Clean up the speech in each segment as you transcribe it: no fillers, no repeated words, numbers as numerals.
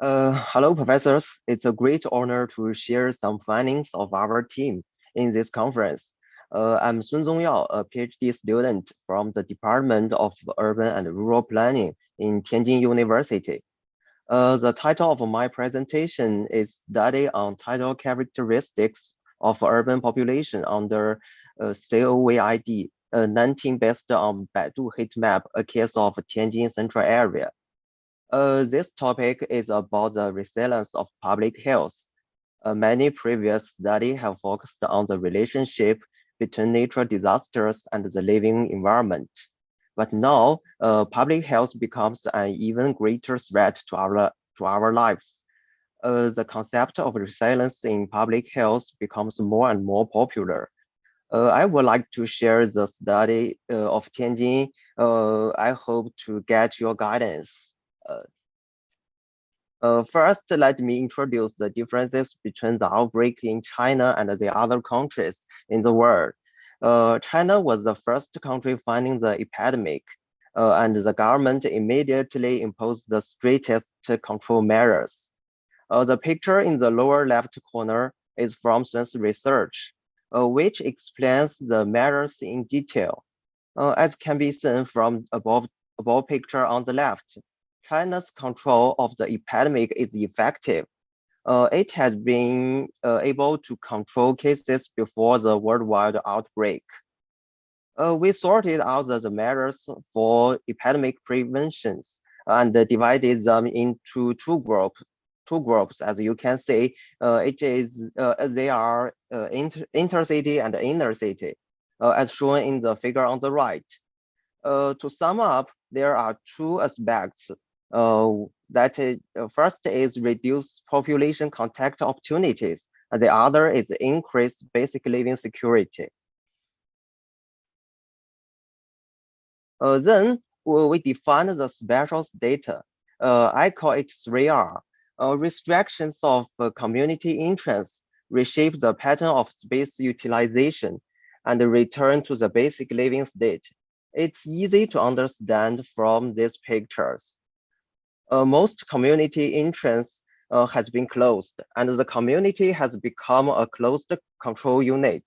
Hello, professors. It's a great honor to share some findings of our team in this conference. I'm Zongyao Sun, a PhD student from the Department of Urban and Rural Planning in Tianjin University. The title of my presentation is Study on Tidal Characteristics of Urban Population under COVID, 19 based on Baidu Heat map, a case of Tianjin Central Area. This topic is about the resilience of public health. Many previous studies have focused on the relationship between natural disasters and the living environment. But now, public health becomes an even greater threat to our lives. The concept of resilience in public health becomes more and more popular. I would like to share the study of Tianjin. I hope to get your guidance. First, let me introduce the differences between the outbreak in China and the other countries in the world. China was the first country finding the epidemic, and the government immediately imposed the strictest control measures. The picture in the lower left corner is from Zeng's research, which explains the measures in detail. As can be seen from above picture on the left, China's control of the epidemic is effective. It has been able to control cases before the worldwide outbreak. We sorted out the measures for epidemic preventions and divided them into two groups. As you can see, they are intercity and inner city, as shown in the figure on the right. To sum up, there are two aspects. First is reduce population contact opportunities, and the other is increase basic living security. Then we define the spatial data. I call it 3R. Restrictions of community interests reshape the pattern of space utilization and return to the basic living state. It's easy to understand from these pictures. Most community entrance has been closed, and the community has become a closed control unit.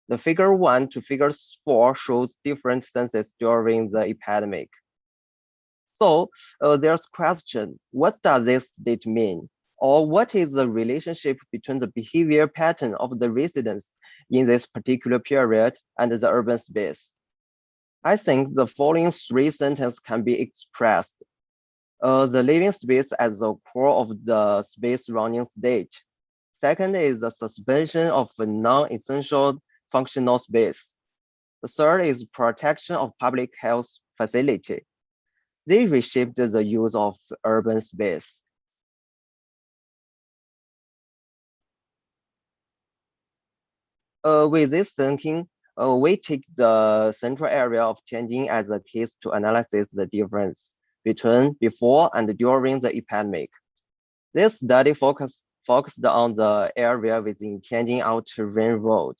The figure 1 to figure 4 shows different census during the epidemic. So there's question, what does this state mean? Or what is the relationship between the behavior pattern of the residents in this particular period and the urban space? I think the following three sentences can be expressed. The living space as the core of the space running state. Second is the suspension of a non-essential functional space. The third is protection of public health facility. They reshaped the use of urban space. With this thinking, we take the central area of Tianjin as a case to analyze the difference between before and during the epidemic. This study focused on the area within Tianjin Outer Ring Road.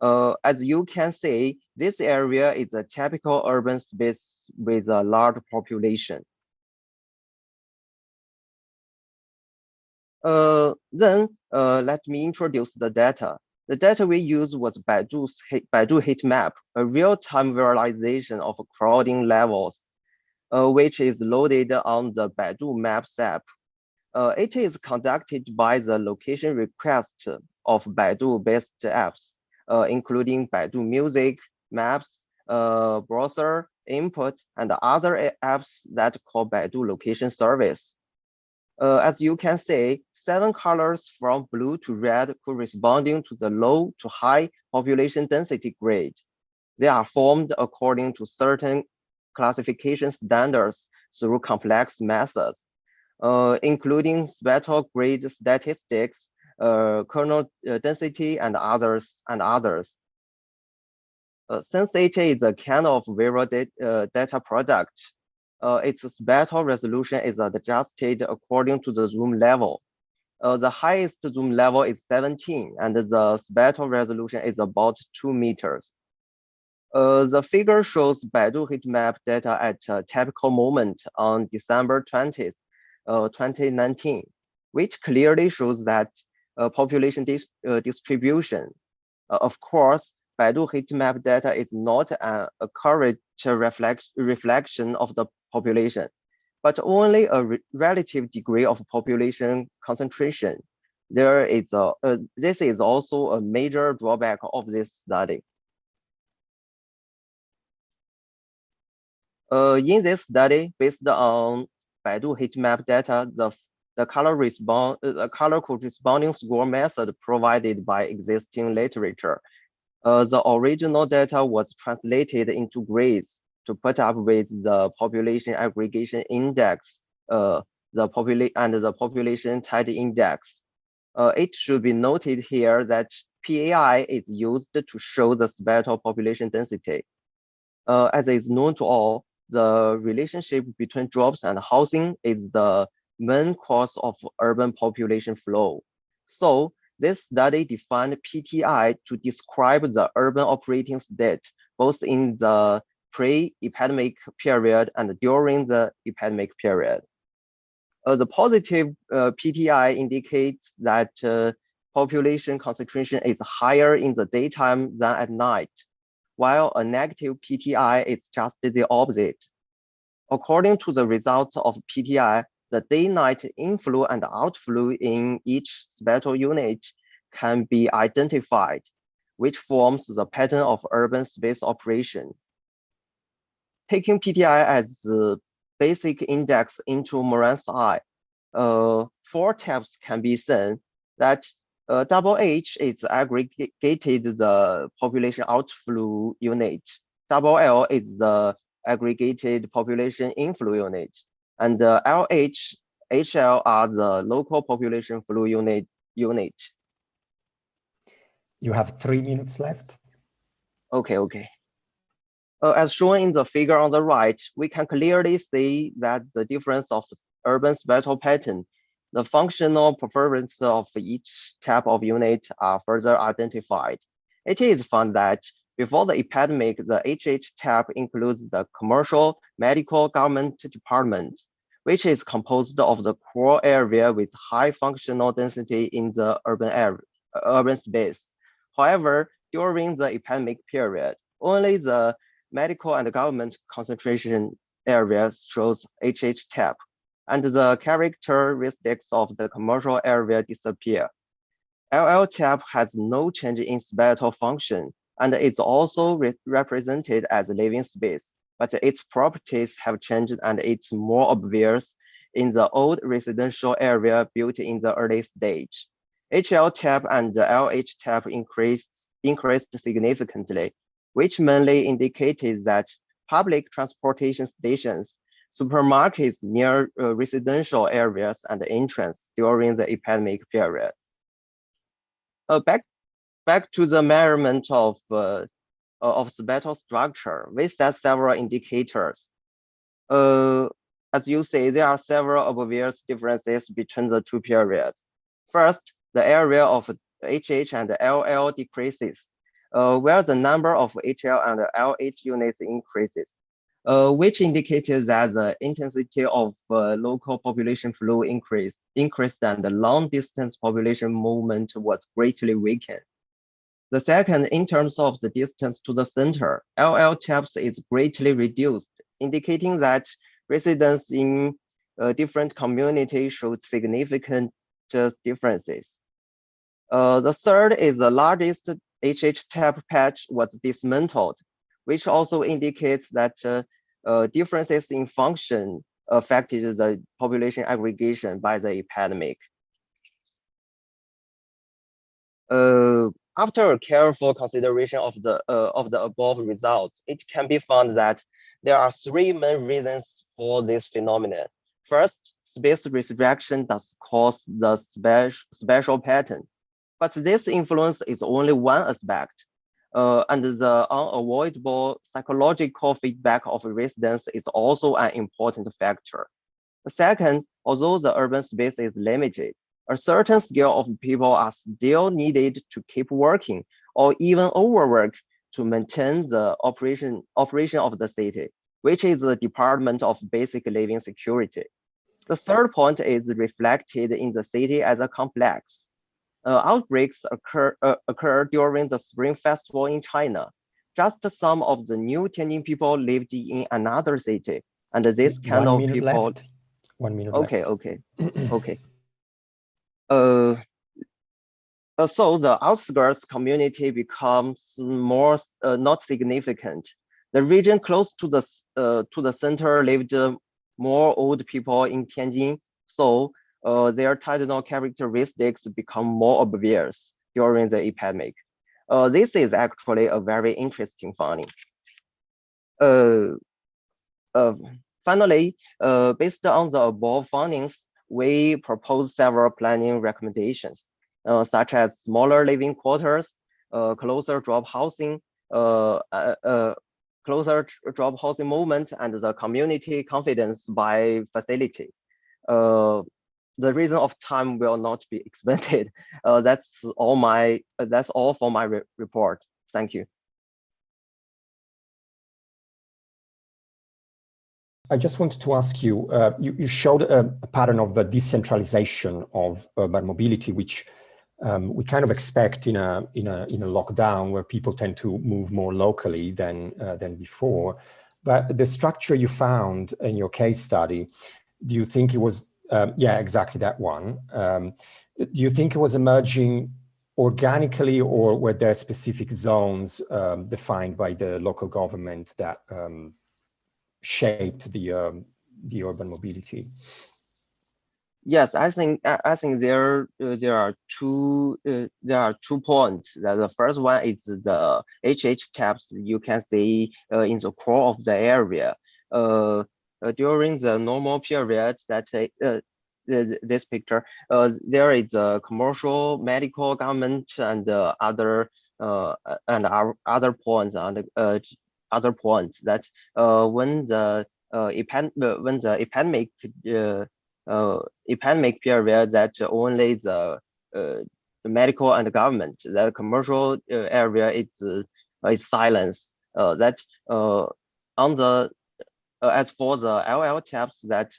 As you can see, this area is a typical urban space with a large population. Then let me introduce the data. The data we used was Baidu Heat map, a real-time visualization of crowding levels, which is loaded on the Baidu Maps app. It is conducted by the location request of Baidu-based apps, including Baidu Music, Maps, Browser, Input, and other apps that call Baidu Location Service. As you can see, 7 colors from blue to red corresponding to the low to high population density grade. They are formed according to certain classification standards through complex methods, including spatial grade statistics, kernel density, and others. Since it is a kind of visual data product, its spatial resolution is adjusted according to the zoom level. The highest zoom level is 17, and the spatial resolution is about 2 meters. The figure shows Baidu heat map data at a typical moment on December 20th, 2019, which clearly shows that population distribution. Of course, Baidu heat map data is not an accurate reflection of the population, but only a relative degree of population concentration. This is also a major drawback of this study. In this study, based on Baidu heat map data, the color corresponding score method provided by existing literature. The original data was translated into grades to put up with the population aggregation index, the population tidal index. It should be noted here that PAI is used to show the spatial population density. As is known to all, the relationship between jobs and housing is the main cause of urban population flow. So this study defined PTI to describe the urban operating state, both in the pre-epidemic period and during the epidemic period. The positive PTI indicates that population concentration is higher in the daytime than at night, while a negative PTI is just the opposite. According to the results of PTI, the day-night inflow and outflow in each spatial unit can be identified, which forms the pattern of urban space operation. Taking PTI as the basic index into Moran's eye, 4 tabs can be seen that double H is aggregated the population outflow unit. Double L is the aggregated population inflow unit. And LH, HL are the local population flow unit. You have 3 minutes left. Okay. As shown in the figure on the right, we can clearly see that the difference of urban spatial pattern, the functional preference of each type of unit are further identified. It is found that before the epidemic, the HH tab includes the commercial, medical, government department, which is composed of the core area with high functional density in the urban space. However, during the epidemic period, only the medical and government concentration areas shows HH tab, and the characteristics of the commercial area disappear. LL tab has no change in spatial function, and it's also represented as living space, but its properties have changed and it's more obvious in the old residential area built in the early stage. HL tab and the LH tab increased significantly, which mainly indicated that public transportation stations, supermarkets near residential areas and entrance during the epidemic period. Back to the measurement of spatial structure, we set several indicators. As you see, there are several obvious differences between the two periods. First, the area of HH and LL decreases, where the number of HL and LH units increases, which indicates that the intensity of local population flow increased and the long-distance population movement was greatly weakened. The second, in terms of the distance to the center, LL tabs is greatly reduced, indicating that residents in different communities showed significant differences. The third is the largest HH tab patch was dismantled, which also indicates that differences in function affected the population aggregation by the epidemic. After a careful consideration of the above results, it can be found that there are 3 main reasons for this phenomenon. First, space restriction does cause the spatial pattern, but this influence is only one aspect, and the unavoidable psychological feedback of residents is also an important factor. Second, although the urban space is limited, a certain scale of people are still needed to keep working or even overwork to maintain the operation of the city, which is the Department of Basic Living Security. The third point is reflected in the city as a complex. Outbreaks occur during the Spring Festival in China. Just some of the new Tianjin people lived in another city, and this kind 1 of minute people. left. 1 minute Okay, left. okay, okay. So the outskirts community becomes more not significant. The region close to the center lived more old people in Tianjin, so their tidal characteristics become more obvious during the epidemic. This is actually a very interesting finding. Finally, based on the above findings, we propose several planning recommendations, such as smaller living quarters, closer drop housing, movement, and the community confidence by facility. The reason of time will not be expanded. That's all for my report. Thank you. I just wanted to ask you, you showed a pattern of the decentralization of urban mobility, which we kind of expect in a lockdown where people tend to move more locally than before. But the structure you found in your case study, do you think it was, yeah, exactly that one. Do you think it was emerging organically, or were there specific zones defined by the local government that shaped the urban mobility? Yes, I think there are two points. The first one is the HH tabs you can see in the core of the area. During the normal periods that this picture, there is a commercial, medical, government, and other points that when the epidemic period, that only the medical and government, the commercial area is silence. On the as for the LL tabs, that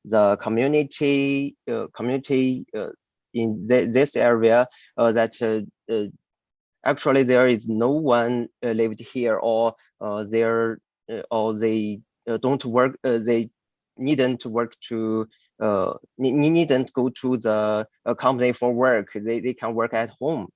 the community in this area, that actually there is no one lived here, or they don't work. They needn't work to needn't go to the company for work. They can work at home.